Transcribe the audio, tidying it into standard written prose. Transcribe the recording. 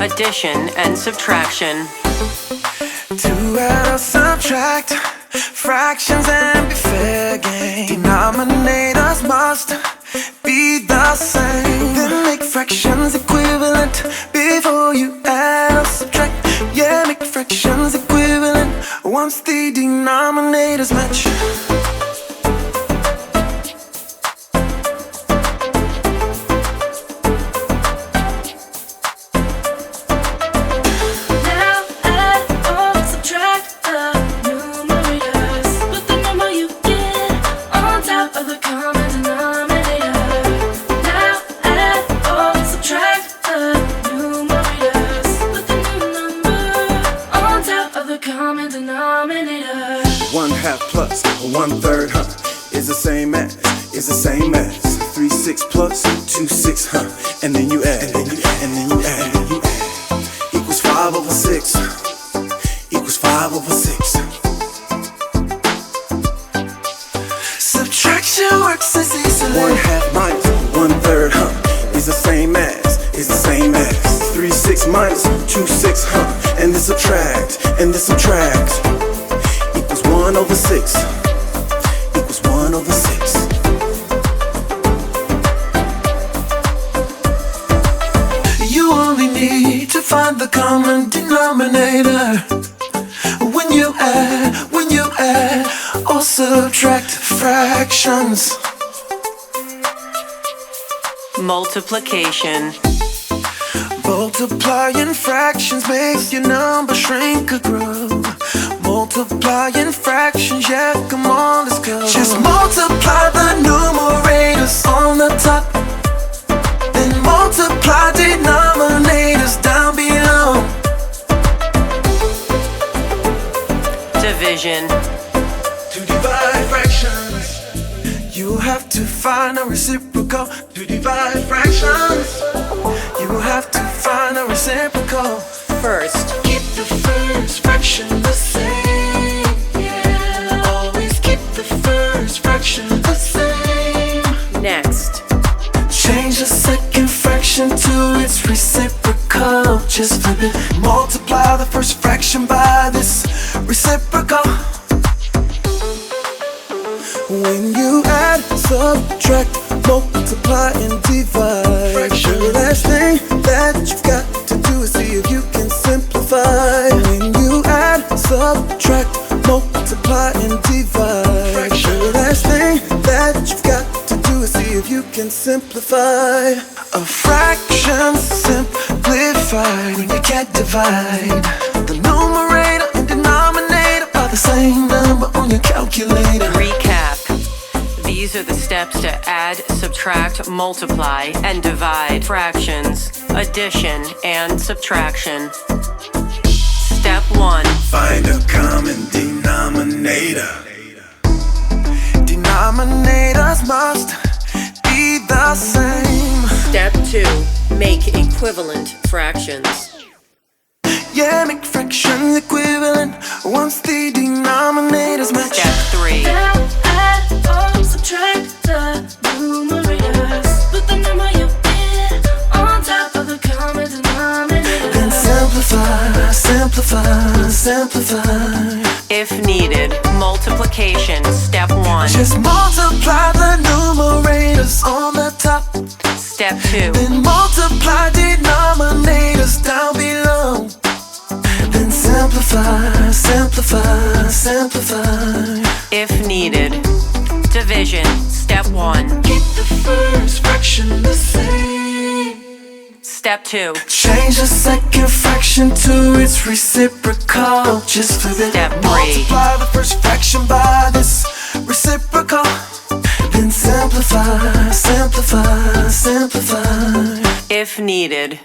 addition and subtraction. To add or subtract fractions and be fair game. Denominators must be the same. Then make fractions equivalent before you add or subtract. Yeah, make fractions equivalent once the denominators match. One half plus 1/3, is the same as, 3 6 plus 2 6, and then you add, equals 5/6, equals 5/6. Subtraction works as easily. 1/2 minus 1/3, is the same as, 3 6 minus 2 6, and then subtract, equals 1/6, equals 1/6. You only need to find the common denominator when you add or subtract fractions. Multiplication. Multiplying fractions makes your number shrink or grow. Multiplying fractions, yeah, come on, let's go. Just multiply the numerators on the top, then multiply denominators down below. Division. To divide fractions, you have to find a reciprocal. To divide fractions, you have to find a reciprocal. First, Keep the first fraction the same. Yeah, always keep the first fraction the same. next, Change the second fraction to its reciprocal. Just flip it. Multiply the first fraction by this reciprocal. When you add, subtract, multiply, and divide, the last thing that you've got to do is see if you can simplify. When you add, subtract, multiply, and divide, the last thing that you've got to do is see if you can simplify. A fraction simplified when you can't divide. The numerator and denominator are the same number on your calculator. recap. These are the steps to add, subtract, multiply, and divide fractions, addition, and subtraction. Step 1. Find a common denominator. Denominators must be the same. Step 2. Make equivalent fractions. Yeah, make fractions equivalent once the denominators match. Step 3. Add or subtract the numerators. Put the number you get on top of the common denominator. Then simplify. If needed, multiplication. Step 1. Just multiply the numerators on the top, Step 2. then multiply denominators down below. Then simplify. If needed, division. Step 1. Keep the first fraction the same. Step 2. Change the second fraction to its reciprocal. Just flip it. Step 3. Multiply the first fraction by this reciprocal. Then simplify. If needed,